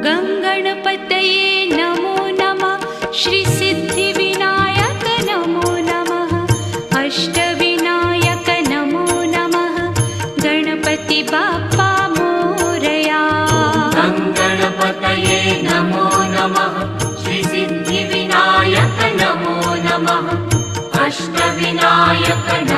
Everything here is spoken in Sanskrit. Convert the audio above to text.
गङ्गणपतये नमो नमः। श्रीसिद्धिविनायक नमो नमः। अष्टविनायक नमो नमः। गणपति बाप्पा मोरया। गणपतये नमो नमः। श्रीसिद्धिविनायक नमो नमः। अष्टविनायक